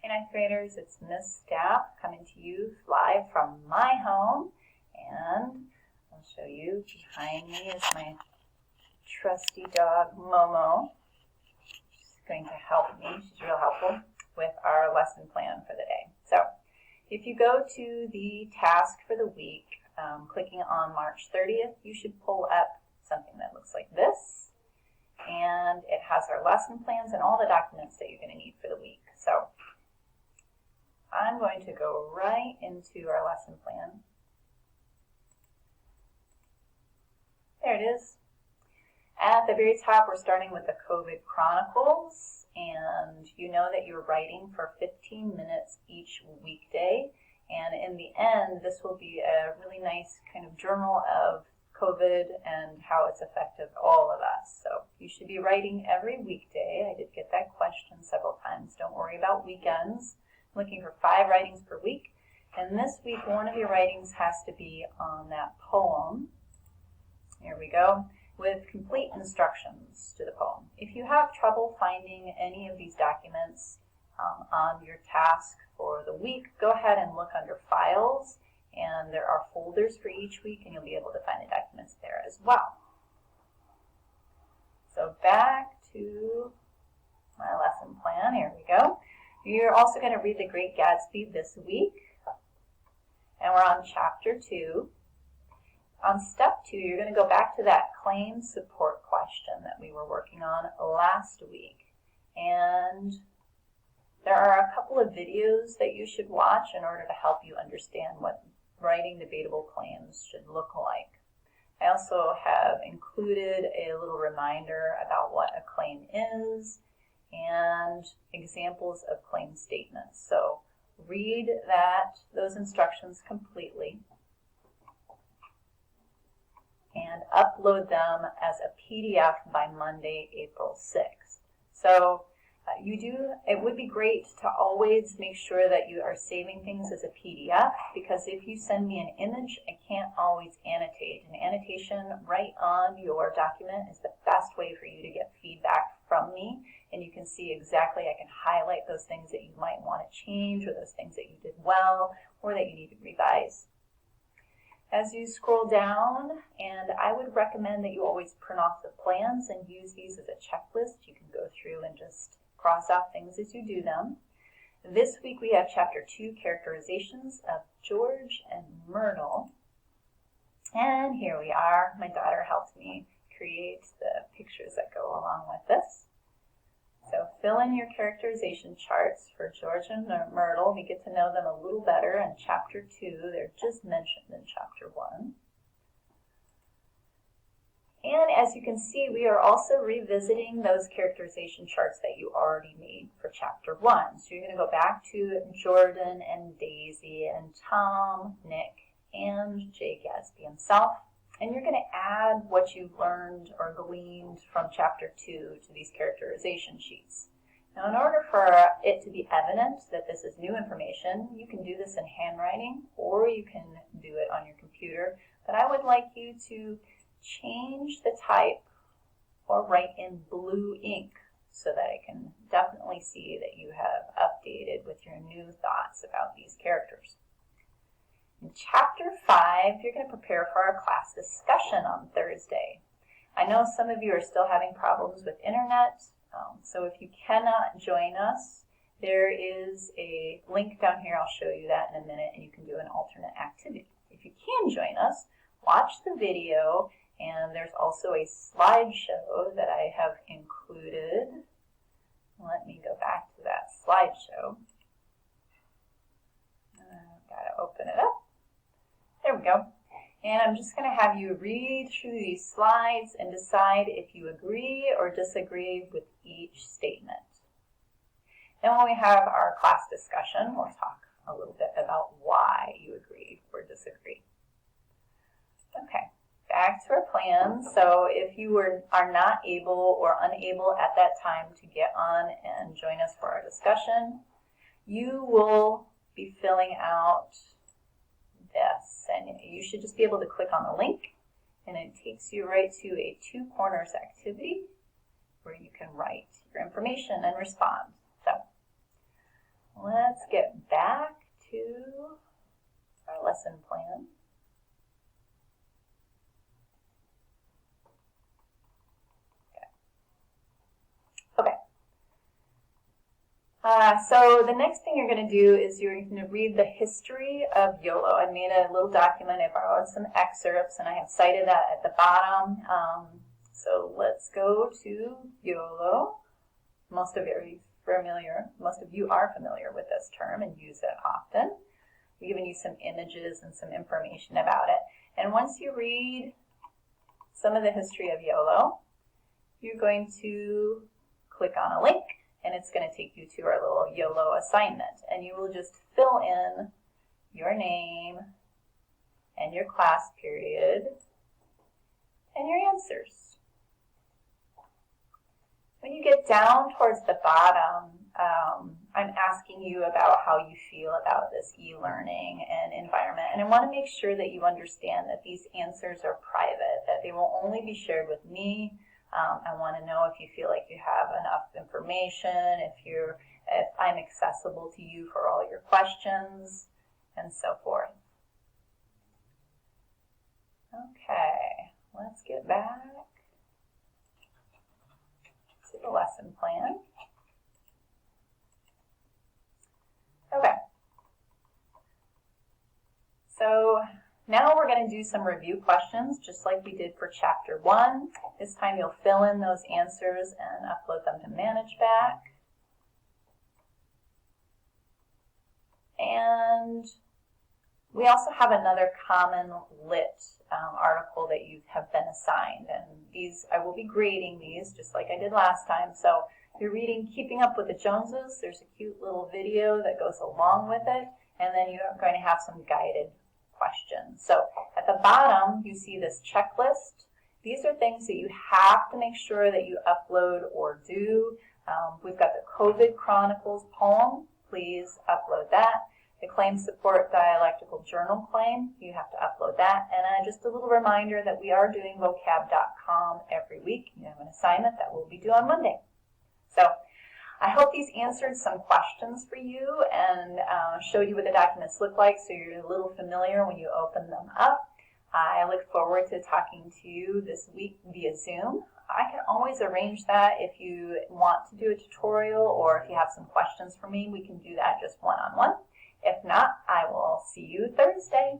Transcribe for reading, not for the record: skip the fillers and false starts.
Hey ninth graders, it's Miss Staff coming to you live from my home, and I'll show you behind me is my trusty dog Momo. She's going to help me, she's real helpful, with our lesson plan for the day. So if you go to the task for the week, clicking on March 30th, you should pull up something that looks like this, and it has our lesson plans and all the documents that you're going to need for the week. So I'm going to go right into our lesson plan. There it is. At the very top, we're starting with the COVID Chronicles, and you know that you're writing for 15 minutes each weekday, and in the end, this will be a really nice kind of journal of COVID and how it's affected all of us. So you should be writing every weekday. I did get that question several times. Don't worry about weekends. Looking for 5 writings per week, and this week one of your writings has to be on that poem. Here we go, with complete instructions to the poem. If you have trouble finding any of these documents on your task for the week, go ahead and look under Files, and there are folders for each week, and you'll be able to find the documents there as well. So back to my lesson plan, here we go. You're also going to read The Great Gatsby this week, and we're on Chapter 2. On Step 2, you're going to go back to that claim support question that we were working on last week, and there are a couple of videos that you should watch in order to help you understand what writing debatable claims should look like. I also have included a little reminder about what a claim is, and examples of claim statements. So read those instructions completely and upload them as a PDF by Monday, April 6th. So it would be great to always make sure that you are saving things as a PDF, because if you send me an image, I can't always annotate. An annotation right on your document is the best way for you to get feedback from me, and you can see exactly, I can highlight those things that you might want to change, or those things that you did well, or that you need to revise. As you scroll down, and I would recommend that you always print off the plans and use these as a checklist. You can go through and just cross off things as you do them. This week we have Chapter 2, Characterizations of George and Myrtle. And here we are. My daughter helped me create the pictures that go along with this. So fill in your characterization charts for George and Myrtle. We get to know them a little better in Chapter 2. They're just mentioned in Chapter 1. And as you can see, we are also revisiting those characterization charts that you already made for Chapter 1. So you're going to go back to Jordan and Daisy and Tom, Nick, and Jay Gatsby himself. And you're going to add what you've learned or gleaned from Chapter 2 to these characterization sheets. Now, in order for it to be evident that this is new information, you can do this in handwriting, or you can do it on your computer. But I would like you to change the type or write in blue ink so that I can definitely see that you have updated with your new thoughts about these characters. In Chapter 5, you're going to prepare for our class discussion on Thursday. I know some of you are still having problems with internet, so if you cannot join us, there is a link down here. I'll show you that in a minute, and you can do an alternate activity. If you can join us, watch the video, and there's also a slideshow that I have included. Let me go back to that slideshow. I've got to open it up. There we go. And I'm just going to have you read through these slides and decide if you agree or disagree with each statement. Then when we have our class discussion, we'll talk a little bit about why you agree or disagree. Okay, back to our plan. So if you are not able or unable at that time to get on and join us for our discussion, you will be filling out this, and you should just be able to click on the link, and it takes you right to a 2 corners activity where you can write your information and respond. So let's get back to our lesson plan. Okay. So the next thing you're going to do is you're going to read the history of YOLO. I made a little document. I borrowed some excerpts, and I have cited that at the bottom. So let's go to YOLO. Most of you are familiar with this term and use it often. We've given you some images and some information about it. And once you read some of the history of YOLO, you're going to click on a link, and it's going to take you to our little YOLO assignment. And you will just fill in your name and your class period and your answers. When you get down towards the bottom, I'm asking you about how you feel about this e-learning and environment. And I want to make sure that you understand that these answers are private, that they will only be shared with me. I want to know if you feel like you have enough information, if I'm accessible to you for all your questions, and so forth. Okay, let's get back to the lesson plan. Okay. So now we're going to do some review questions, just like we did for Chapter 1. This time you'll fill in those answers and upload them to ManageBac. And we also have another Common Lit article that you have been assigned. And these, I will be grading these just like I did last time. So if you're reading Keeping Up with the Joneses, there's a cute little video that goes along with it. And then you're going to have some guided questions. So at the bottom, you see this checklist. These are things that you have to make sure that you upload or do. We've got the COVID Chronicles poem. Please upload that. The Claim Support Dialectical Journal claim, you have to upload that. And just a little reminder that we are doing vocab.com every week. You have an assignment that will be due on Monday. So I hope these answered some questions for you and showed you what the documents look like so you're a little familiar when you open them up. I look forward to talking to you this week via Zoom. I can always arrange that if you want to do a tutorial or if you have some questions for me, we can do that just one-on-one. If not, I will see you Thursday.